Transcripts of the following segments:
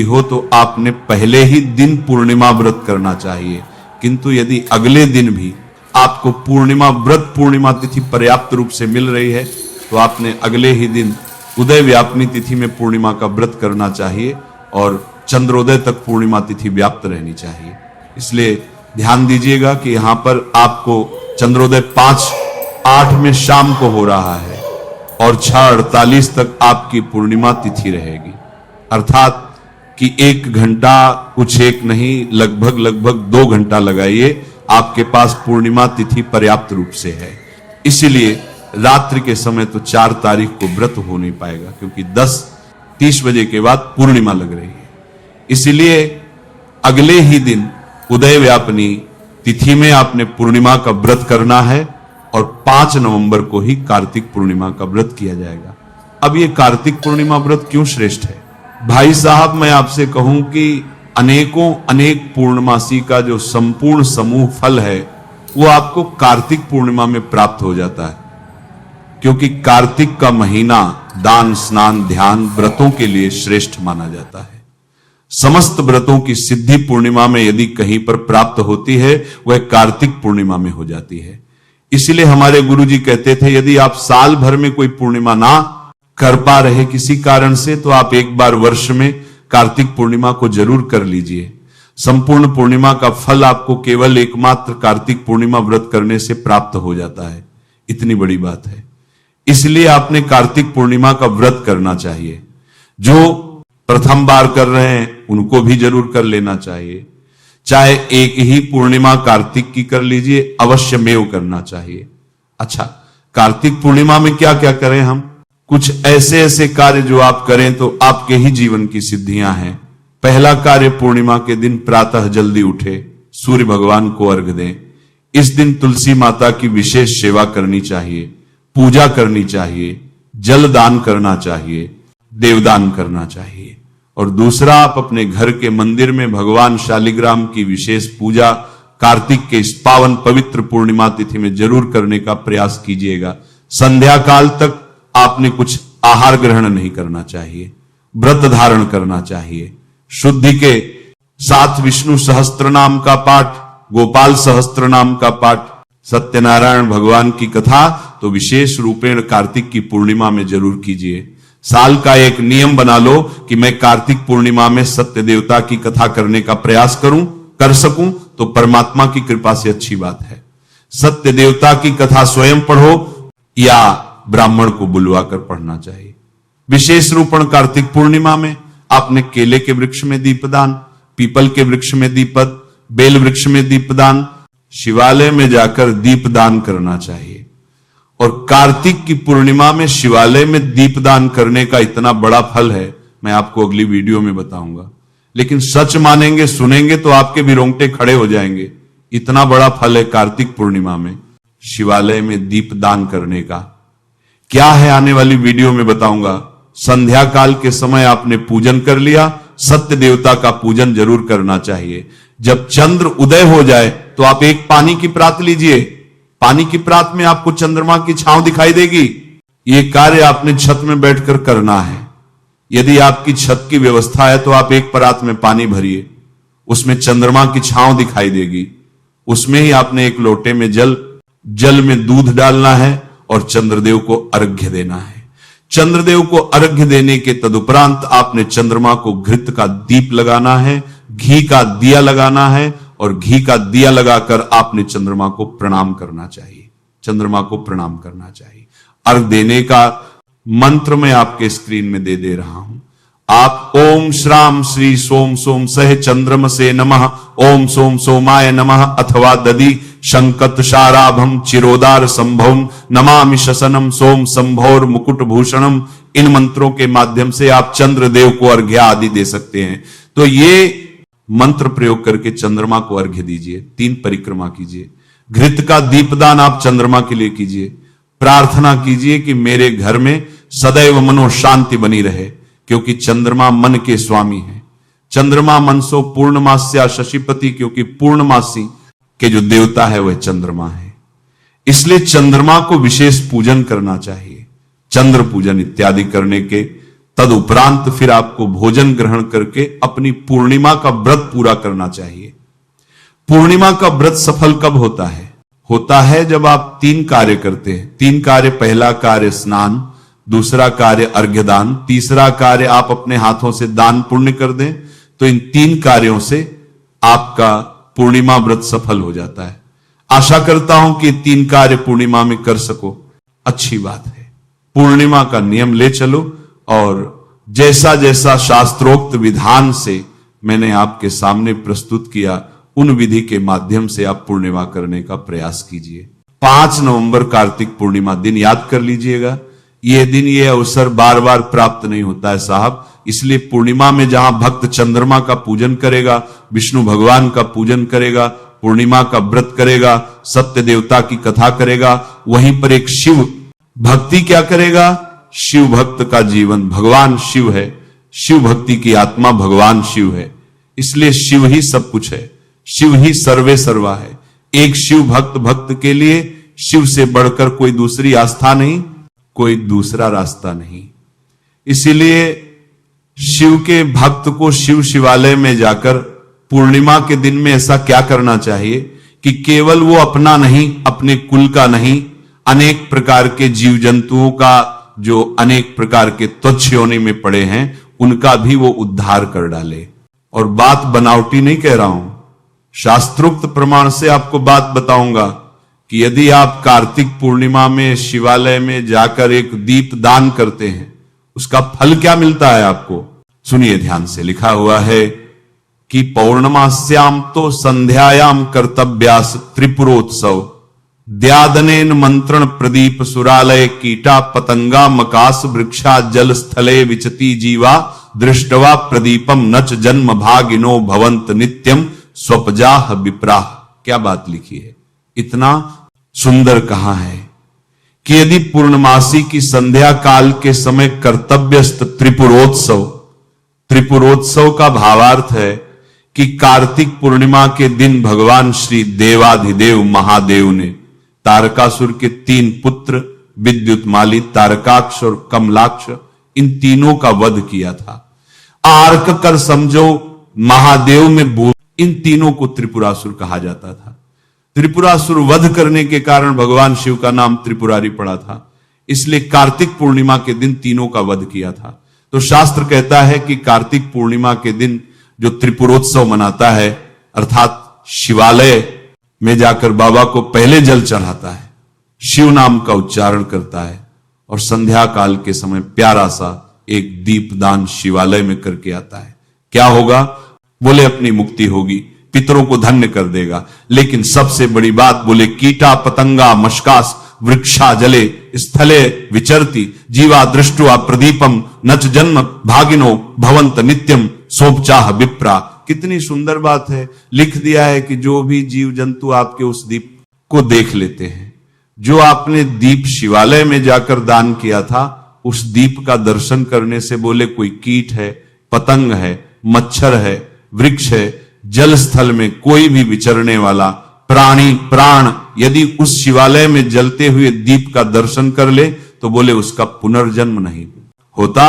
हो तो आपने पहले ही दिन पूर्णिमा व्रत करना चाहिए। किंतु यदि अगले दिन भी आपको पूर्णिमा तिथि पर्याप्त रूप से मिल रही है तो आपने अगले ही दिन उदय व्यापनी तिथि में पूर्णिमा का व्रत करना चाहिए और चंद्रोदय तक पूर्णिमा तिथि व्याप्त रहनी चाहिए। इसलिए ध्यान दीजिएगा कि यहां पर आपको चंद्रोदय 5:08 में शाम को हो रहा है और 6:48 तक आपकी पूर्णिमा तिथि रहेगी, अर्थात कि 1 घंटा कुछ एक नहीं, लगभग 2 घंटा लगाइए, आपके पास पूर्णिमा तिथि पर्याप्त रूप से है। इसीलिए रात्रि के समय तो 4 तारीख को व्रत हो नहीं पाएगा क्योंकि 10:30 बजे के बाद पूर्णिमा लग रही है। इसीलिए अगले ही दिन उदय व्यापनी तिथि में आपने पूर्णिमा का व्रत करना है और 5 नवंबर को ही कार्तिक पूर्णिमा का व्रत किया जाएगा। अब ये कार्तिक पूर्णिमा व्रत क्यों श्रेष्ठ है? भाई साहब, मैं आपसे कहूं कि अनेक पूर्णमासी का जो संपूर्ण समूह फल है वो आपको कार्तिक पूर्णिमा में प्राप्त हो जाता है, क्योंकि कार्तिक का महीना दान, स्नान, ध्यान, व्रतों के लिए श्रेष्ठ माना जाता है। समस्त व्रतों की सिद्धि पूर्णिमा में यदि कहीं पर प्राप्त होती है वह कार्तिक पूर्णिमा में हो जाती है। इसलिए हमारे गुरुजी कहते थे यदि आप साल भर में कोई पूर्णिमा ना कर पा रहे किसी कारण से तो आप एक बार वर्ष में कार्तिक पूर्णिमा को जरूर कर लीजिए। संपूर्ण पूर्णिमा का फल आपको केवल एकमात्र कार्तिक पूर्णिमा व्रत करने से प्राप्त हो जाता है। इतनी बड़ी बात है, इसलिए आपने कार्तिक पूर्णिमा का व्रत करना चाहिए। जो प्रथम बार कर रहे हैं उनको भी जरूर कर लेना चाहिए। चाहे एक ही पूर्णिमा कार्तिक की कर लीजिए, अवश्यमेव करना चाहिए। अच्छा, कार्तिक पूर्णिमा में क्या क्या करें हम? कुछ ऐसे कार्य जो आप करें तो आपके ही जीवन की सिद्धियां हैं। पहला कार्य, पूर्णिमा के दिन प्रातः जल्दी उठे, सूर्य भगवान को अर्घ्य दें। इस दिन तुलसी माता की विशेष सेवा करनी चाहिए, पूजा करनी चाहिए, जल दान करना चाहिए, देवदान करना चाहिए। और दूसरा, आप अपने घर के मंदिर में भगवान शालिग्राम की विशेष पूजा कार्तिक के इस पावन पवित्र पूर्णिमा तिथि में जरूर करने का प्रयास कीजिएगा। संध्या काल तक आपने कुछ आहार ग्रहण नहीं करना चाहिए, व्रत धारण करना चाहिए। शुद्धि के साथ विष्णु सहस्त्र नाम का पाठ, गोपाल सहस्त्र नाम का पाठ, सत्यनारायण भगवान की कथा तो विशेष रूपेण कार्तिक की पूर्णिमा में जरूर कीजिए। साल का एक नियम बना लो कि मैं कार्तिक पूर्णिमा में सत्य देवता की कथा करने का प्रयास कर सकूं तो परमात्मा की कृपा से अच्छी बात है। सत्य देवता की कथा स्वयं पढ़ो या ब्राह्मण को बुलवा कर पढ़ना चाहिए। विशेष रूपण कार्तिक पूर्णिमा में आपने केले के वृक्ष में दीपदान, पीपल के वृक्ष में दीपद, बेल वृक्ष में दीपदान, शिवालय में जाकर दीपदान करना चाहिए। और कार्तिक की पूर्णिमा में शिवालय में दीपदान करने का इतना बड़ा फल है, मैं आपको अगली वीडियो में बताऊंगा। लेकिन सच मानेंगे, सुनेंगे तो आपके भी रोंगटे खड़े हो जाएंगे। इतना बड़ा फल है कार्तिक पूर्णिमा में शिवालय में दीपदान करने का। क्या है आने वाली वीडियो में बताऊंगा। संध्या काल के समय आपने पूजन कर लिया, सत्य देवता का पूजन जरूर करना चाहिए। जब चंद्र उदय हो जाए तो आप एक पानी की प्रात लीजिए, पानी की प्रात में आपको चंद्रमा की छांव दिखाई देगी। यह कार्य आपने छत में बैठकर करना है। यदि आपकी छत की व्यवस्था है तो आप एक परात में पानी भरिए, उसमें चंद्रमा की छांव दिखाई देगी। उसमें ही आपने एक लोटे में जल में दूध डालना है और चंद्रदेव को अर्घ्य देना है। चंद्रदेव को अर्घ्य देने के तदुपरांत आपने चंद्रमा को घृत का दीप लगाना है, घी का दिया लगाना है और घी का दिया लगाकर आपने चंद्रमा को प्रणाम करना चाहिए। चंद्रमा को प्रणाम करना चाहिए। अर्घ देने का मंत्र मैं आपके स्क्रीन में दे रहा हूं। आप ओम श्राम श्री सोम सोम सह चंद्रम से नमः, ओम सोम सोमाय नमः, अथवा दधि शंकत शाराभम चिरोदार संभवम नमामि शसनम सोम संभौर मुकुट भूषणम। इन मंत्रों के माध्यम से आप चंद्रदेव को अर्घ्य आदि दे सकते हैं। तो ये मंत्र प्रयोग करके चंद्रमा को अर्घ्य दीजिए। 3 परिक्रमा कीजिए। घृत का दीपदान आप चंद्रमा के लिए कीजिए। प्रार्थना कीजिए कि मेरे घर में सदैव मनो शांति बनी रहे, क्योंकि चंद्रमा मन के स्वामी है। चंद्रमा मनसो पूर्णमास्या शशिपति, क्योंकि पूर्णमासी के जो देवता है वह चंद्रमा है। इसलिए चंद्रमा को विशेष पूजन करना चाहिए। चंद्र पूजन इत्यादि करने के तदुपरांत फिर आपको भोजन ग्रहण करके अपनी पूर्णिमा का व्रत पूरा करना चाहिए। पूर्णिमा का व्रत सफल कब होता है? होता है जब आप 3 कार्य करते हैं। 3 कार्य, पहला कार्य स्नान, दूसरा कार्य अर्घ्यदान, तीसरा कार्य आप अपने हाथों से दान पुण्य कर दें। तो इन 3 कार्यों से आपका पूर्णिमा व्रत सफल हो जाता है। आशा करता हूं कि 3 कार्य पूर्णिमा में कर सको, अच्छी बात है। पूर्णिमा का नियम ले चलो और जैसा जैसा शास्त्रोक्त विधान से मैंने आपके सामने प्रस्तुत किया, उन विधि के माध्यम से आप पूर्णिमा करने का प्रयास कीजिए। 5 नवंबर कार्तिक पूर्णिमा दिन याद कर लीजिएगा। यह दिन, यह अवसर बार बार प्राप्त नहीं होता है साहब। इसलिए पूर्णिमा में जहां भक्त चंद्रमा का पूजन करेगा, विष्णु भगवान का पूजन करेगा, पूर्णिमा का व्रत करेगा, सत्य देवता की कथा करेगा, वहीं पर एक शिव भक्ति क्या करेगा? शिव भक्त का जीवन भगवान शिव है। शिव भक्ति की आत्मा भगवान शिव है। इसलिए शिव ही सब कुछ है, शिव ही सर्वे सर्वा है। एक शिव भक्त के लिए शिव से बढ़कर कोई दूसरी आस्था नहीं, कोई दूसरा रास्ता नहीं। इसीलिए शिव के भक्त को शिव शिवालय में जाकर पूर्णिमा के दिन में ऐसा क्या करना चाहिए कि केवल वो अपना नहीं, अपने कुल का नहीं, अनेक प्रकार के जीव जंतुओं का, जो अनेक प्रकार के तुच्छ योनि में पड़े हैं, उनका भी वो उद्धार कर डाले। और बात बनावटी नहीं कह रहा हूं, शास्त्रोक्त प्रमाण से आपको बात बताऊंगा कि यदि आप कार्तिक पूर्णिमा में शिवालय में जाकर एक दीप दान करते हैं, उसका फल क्या मिलता है आपको? सुनिए ध्यान से। लिखा हुआ है कि पौर्णमास्याम तो संध्यायाम कर्तव्यास त्रिपुरोत्सव, द्यादनेन मंत्रण प्रदीप सुरालय, कीटा पतंगा मकास वृक्षा जल स्थले विचती जीवा, दृष्टवा प्रदीपम नच जन्म भागिनो भवंत नित्यम स्वपजाह विप्राह। क्या बात लिखी है, इतना सुंदर कहा है कि यदि पूर्णमासी की संध्या काल के समय कर्तव्यस्थ त्रिपुरोत्सव, त्रिपुरोत्सव का भावार्थ है कि कार्तिक पूर्णिमा के दिन भगवान श्री देवाधिदेव महादेव ने तारकासुर के 3 पुत्र विद्युतमाली, तारकाक्ष और कमलाक्ष, इन तीनों का वध किया था। आर्क कर समझो महादेव में भूत, इन तीनों को त्रिपुरासुर कहा जाता था। त्रिपुरासुर वध करने के कारण भगवान शिव का नाम त्रिपुरारी पड़ा था। इसलिए कार्तिक पूर्णिमा के दिन तीनों का वध किया था। तो शास्त्र कहता है कि कार्तिक पूर्णिमा के दिन जो त्रिपुरोत्सव मनाता है, अर्थात शिवालय में जाकर बाबा को पहले जल चढ़ाता है, शिव नाम का उच्चारण करता है और संध्या काल के समय प्यारा सा एक दीपदान शिवालय में करके आता है, क्या होगा? बोले अपनी मुक्ति होगी, पितरों को धन्य कर देगा। लेकिन सबसे बड़ी बात, बोले कीटा पतंगा मशकास वृक्षा जले स्थले विचरती जीवा दृष्टवा प्रदीपम नच जन्म भागिनो भवंत नित्यम सोपचाह विप्रा। कितनी सुंदर बात है। लिख दिया है कि जो भी जीव जंतु आपके उस दीप को देख लेते हैं, जो आपने दीप शिवालय में जाकर दान किया था, उस दीप का दर्शन करने से, बोले कोई कीट है, पतंग है, मच्छर है, वृक्ष है, जल स्थल में कोई भी विचरने वाला प्राणी प्राण यदि उस शिवालय में जलते हुए दीप का दर्शन कर ले, तो बोले उसका पुनर्जन्म नहीं होता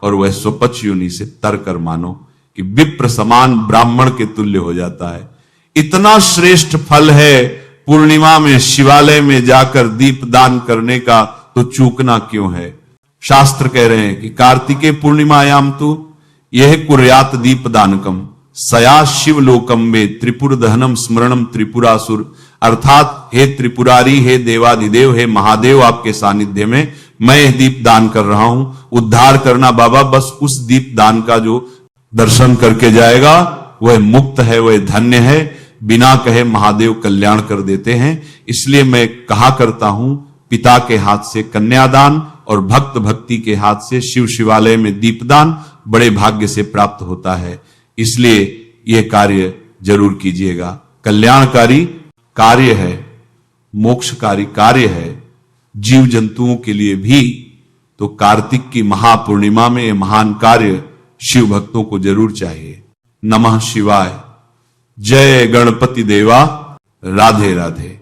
और वह स्वपच योनि से तर कर मानो कि विप्र समान ब्राह्मण के तुल्य हो जाता है। इतना श्रेष्ठ फल है पूर्णिमा में शिवालय में जाकर दीप दान करने का, तो चूकना क्यों है? शास्त्र कह रहे हैं कि कार्तिके पूर्णिमायाम तो यह कुर्यात दीप दानकम सया शिव लोकम में त्रिपुर दहनम स्मरणम त्रिपुरासुर। अर्थात हे त्रिपुरारी, हे देवाधिदेव, हे महादेव, आपके सानिध्य में मैं दीप दान कर रहा हूं, उद्धार करना बाबा। बस उस दीप दान का जो दर्शन करके जाएगा वह मुक्त है, वह धन्य है। बिना कहे महादेव कल्याण कर देते हैं। इसलिए मैं कहा करता हूं, पिता के हाथ से कन्यादान और भक्त भक्ति के हाथ से शिव शिवालय में दीपदान बड़े भाग्य से प्राप्त होता है। इसलिए यह कार्य जरूर कीजिएगा। कल्याणकारी कार्य है, मोक्षकारी कार्य है जीव जंतुओं के लिए भी। तो कार्तिक की महापूर्णिमा में यह महान कार्य शिव भक्तों को जरूर चाहिए। नमः शिवाय। जय गणपति देवा। राधे राधे।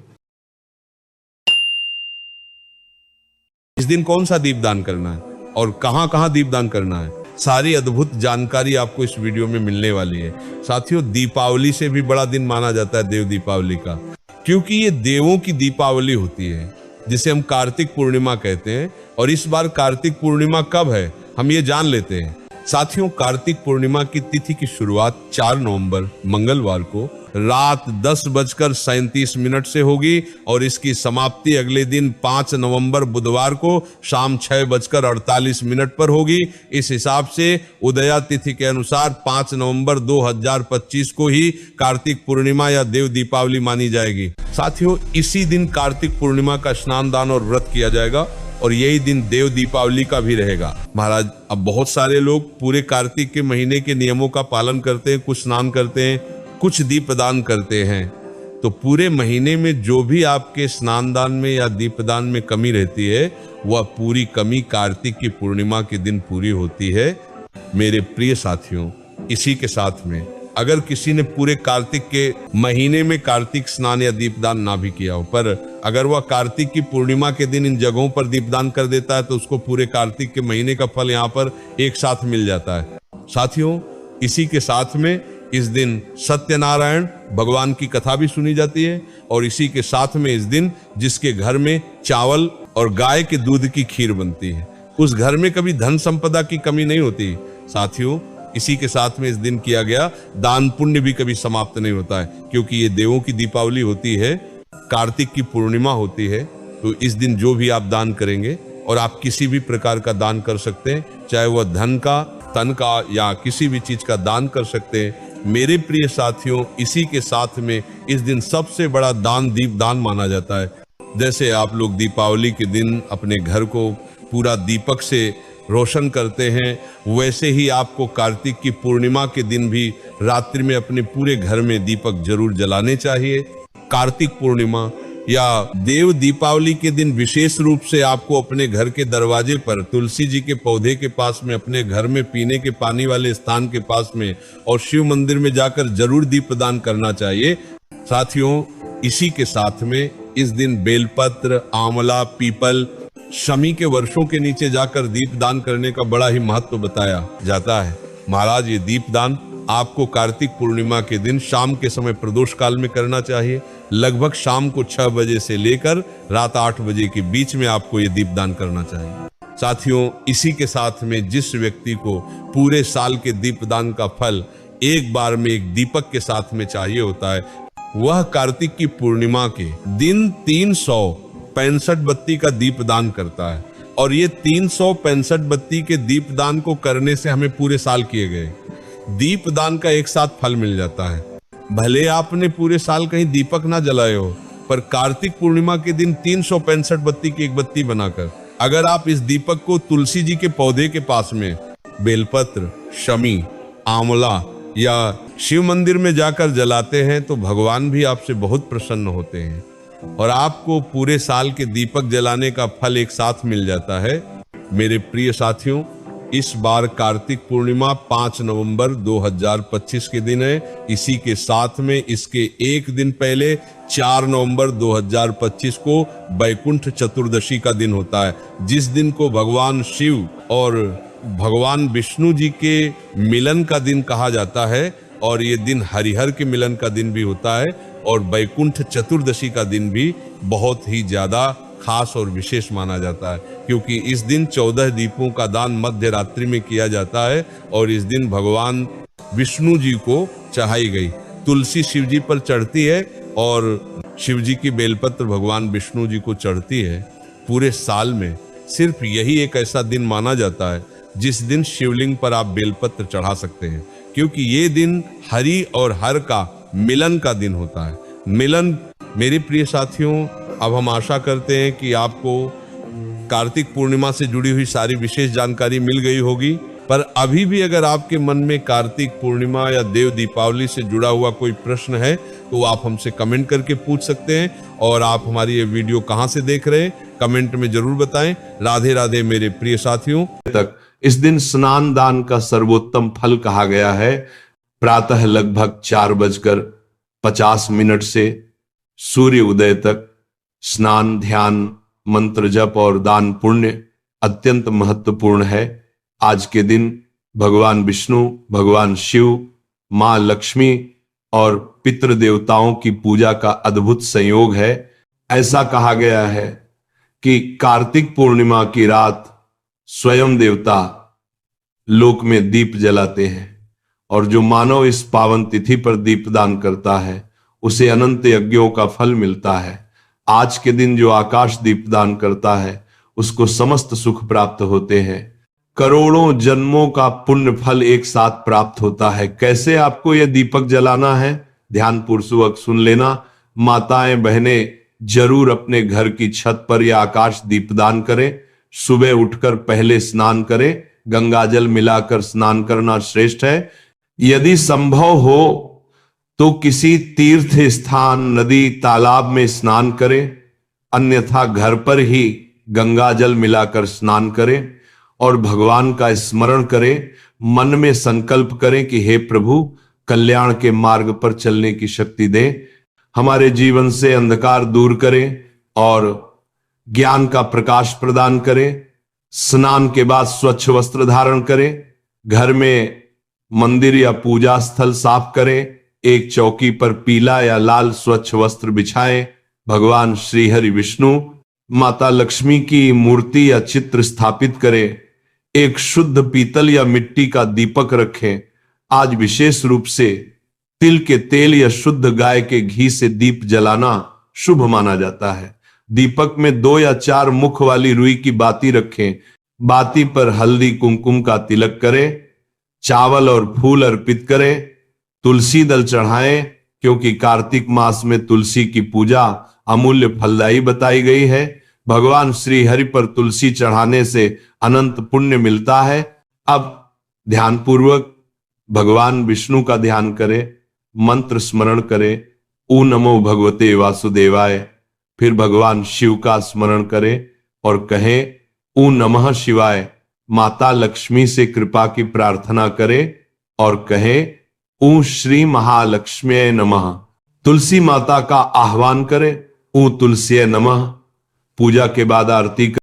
इस दिन कौन सा दीप दान करना है और कहां कहां दीपदान करना है, सारी अद्भुत जानकारी आपको इस वीडियो में मिलने वाली है। साथियों, दीपावली से भी बड़ा दिन माना जाता है देव दीपावली का, क्योंकि ये देवों की दीपावली होती है जिसे हम कार्तिक पूर्णिमा कहते हैं। और इस बार कार्तिक पूर्णिमा कब है हम ये जान लेते हैं। साथियों, कार्तिक पूर्णिमा की तिथि की शुरुआत 4 नवंबर मंगलवार को रात 10:37 से होगी और इसकी समाप्ति अगले दिन 5 नवंबर बुधवार को शाम 6:48 पर होगी। इस हिसाब से उदया तिथि के अनुसार 5 नवंबर 2025 को ही कार्तिक पूर्णिमा या देव दीपावली मानी जाएगी। साथियों, इसी दिन कार्तिक पूर्णिमा का स्नान दान और व्रत किया जाएगा और यही दिन देव दीपावली का भी रहेगा। महाराज, अब बहुत सारे लोग पूरे कार्तिक के महीने के नियमों का पालन करते हैं, कुछ स्नान करते हैं, कुछ दीपदान करते हैं। तो पूरे महीने में जो भी आपके स्नान दान में या दीपदान में कमी रहती है, वह पूरी कमी कार्तिक की पूर्णिमा के दिन पूरी होती है। मेरे प्रिय साथियों, इसी के साथ में अगर किसी ने पूरे कार्तिक के महीने में कार्तिक स्नान या दीपदान ना भी किया हो, पर अगर वह कार्तिक की पूर्णिमा के दिन इन जगहों पर दीपदान कर देता है तो उसको पूरे कार्तिक के महीने का फल यहाँ पर एक साथ मिल जाता है। साथियों, इसी के साथ में इस दिन सत्यनारायण भगवान की कथा भी सुनी जाती है और इसी के साथ में इस दिन जिसके घर में चावल और गाय के दूध की खीर बनती है, उस घर में कभी धन संपदा की कमी नहीं होती। साथियों, इसी के साथ में इस दिन किया गया दान पुण्य भी कभी समाप्त नहीं होता है, क्योंकि ये देवों की दीपावली होती है, कार्तिक की पूर्णिमा होती है। तो इस दिन जो भी आप दान करेंगे, और आप किसी भी प्रकार का दान कर सकते हैं, चाहे वह धन का, तन का या किसी भी चीज का दान कर सकते हैं। मेरे प्रिय साथियों, इसी के साथ में इस दिन सबसे बड़ा दान दीपदान माना जाता है। जैसे आप लोग दीपावली के दिन अपने घर को पूरा दीपक से रोशन करते हैं, वैसे ही आपको कार्तिक की पूर्णिमा के दिन भी रात्रि में अपने पूरे घर में दीपक जरूर जलाने चाहिए। कार्तिक पूर्णिमा या देव दीपावली के दिन विशेष रूप से आपको अपने घर के दरवाजे पर, तुलसी जी के पौधे के पास में, अपने घर में पीने के पानी वाले स्थान के पास में और शिव मंदिर में जाकर जरूर दीपदान करना चाहिए। साथियों, इसी के साथ में इस दिन बेलपत्र, आंवला, पीपल, शमी के वर्षों के नीचे जाकर दीपदान करने का बड़ा ही महत्व बताया जाता है। महाराज, ये दीपदान आपको कार्तिक पूर्णिमा के दिन शाम के समय प्रदोष काल में करना चाहिए। लगभग शाम को 6 बजे से लेकर रात 8 बजे के बीच में आपको ये दीपदान करना चाहिए। साथियों, इसी के साथ में जिस व्यक्ति को पूरे साल के दीपदान का फल एक बार में एक दीपक के साथ में चाहिए होता है, वह कार्तिक की पूर्णिमा के दिन 365 बत्ती का दीपदान करता है। और ये 365 बत्ती के दीपदान को करने से हमें पूरे साल किए गए दीपदान का एक साथ फल मिल जाता है। भले आपने पूरे साल कहीं दीपक ना जलाए हो, पर कार्तिक पूर्णिमा के दिन 365 बत्ती की एक बत्ती बनाकर अगर आप इस दीपक को तुलसी जी के पौधे के पास में बेलपत्र, शमी, आंवला या शिव मंदिर में जाकर जलाते हैं तो भगवान भी आपसे बहुत प्रसन्न होते हैं और आपको पूरे साल के दीपक जलाने का फल एक साथ मिल जाता है। मेरे प्रिय साथियों, इस बार कार्तिक पूर्णिमा 5 नवंबर 2025 के दिन है। इसी के साथ में इसके एक दिन पहले 4 नवंबर 2025 को बैकुंठ चतुर्दशी का दिन होता है, जिस दिन को भगवान शिव और भगवान विष्णु जी के मिलन का दिन कहा जाता है। और ये दिन हरिहर के मिलन का दिन भी होता है और बैकुंठ चतुर्दशी का दिन भी बहुत ही ज्यादा खास और विशेष माना जाता है, क्योंकि इस दिन 14 दीपों का दान मध्य रात्रि में किया जाता है और इस दिन भगवान विष्णु जी को चढ़ाई गई तुलसी शिव जी पर चढ़ती है और शिव जी की बेलपत्र भगवान विष्णु जी को चढ़ती है। पूरे साल में सिर्फ यही एक ऐसा दिन माना जाता है जिस दिन शिवलिंग पर आप बेलपत्र चढ़ा सकते हैं, क्योंकि ये दिन हरि और हर का मिलन का दिन होता है। मिलन, मेरे प्रिय साथियों, अब हम आशा करते हैं कि आपको कार्तिक पूर्णिमा से जुड़ी हुई सारी विशेष जानकारी मिल गई होगी। पर अभी भी अगर आपके मन में कार्तिक पूर्णिमा या देव दीपावली से जुड़ा हुआ कोई प्रश्न है तो आप हमसे कमेंट करके पूछ सकते हैं। और आप हमारी ये वीडियो कहां से देख रहे हैं कमेंट में जरूर बताएं। राधे राधे मेरे प्रिय साथियों। तक इस दिन स्नान दान का सर्वोत्तम फल कहा गया है। प्रातः लगभग 4:50 से सूर्य उदय तक स्नान, ध्यान, मंत्र जप और दान पुण्य अत्यंत महत्वपूर्ण है। आज के दिन भगवान विष्णु, भगवान शिव, मां लक्ष्मी और पितृ देवताओं की पूजा का अद्भुत संयोग है। ऐसा कहा गया है कि कार्तिक पूर्णिमा की रात स्वयं देवता लोक में दीप जलाते हैं और जो मानव इस पावन तिथि पर दीपदान करता है उसे अनंत यज्ञों का फल मिलता है। आज के दिन जो आकाश दीपदान करता है उसको समस्त सुख प्राप्त होते हैं। करोड़ों जन्मों का पुण्य फल एक साथ प्राप्त होता है। कैसे आपको यह दीपक जलाना है, ध्यान पूर्वक सुन लेना। माताएं बहनें जरूर अपने घर की छत पर या आकाश दीपदान करें। सुबह उठकर पहले स्नान करें। गंगा जल मिलाकर स्नान करना श्रेष्ठ है। यदि संभव हो तो किसी तीर्थ स्थान, नदी, तालाब में स्नान करें, अन्यथा घर पर ही गंगा जल मिलाकर स्नान करें और भगवान का स्मरण करें। मन में संकल्प करें कि हे प्रभु, कल्याण के मार्ग पर चलने की शक्ति दें, हमारे जीवन से अंधकार दूर करें और ज्ञान का प्रकाश प्रदान करें। स्नान के बाद स्वच्छ वस्त्र धारण करें। घर में मंदिर या पूजा स्थल साफ करें। एक चौकी पर पीला या लाल स्वच्छ वस्त्र बिछाएं। भगवान श्री हरि विष्णु, माता लक्ष्मी की मूर्ति या चित्र स्थापित करें। एक शुद्ध पीतल या मिट्टी का दीपक रखें। आज विशेष रूप से तिल के तेल या शुद्ध गाय के घी से दीप जलाना शुभ माना जाता है। दीपक में 2 या 4 मुख वाली रुई की बाती रखें। बाती पर हल्दी कुमकुम का तिलक करें। चावल और फूल अर्पित करें। तुलसी दल चढ़ाएं, क्योंकि कार्तिक मास में तुलसी की पूजा अमूल्य फलदायी बताई गई है। भगवान श्री हरि पर तुलसी चढ़ाने से अनंत पुण्य मिलता है। अब ध्यान पूर्वक भगवान विष्णु का ध्यान करें, मंत्र स्मरण करें, ओ नमो भगवते वासुदेवाय। फिर भगवान शिव का स्मरण करें और कहें ओ नमः शिवाय। माता लक्ष्मी से कृपा की प्रार्थना करें और कहें ओ श्री महालक्ष्मी नमः। तुलसी माता का आह्वान करें, ओ तुलसी नमः। पूजा के बाद आरती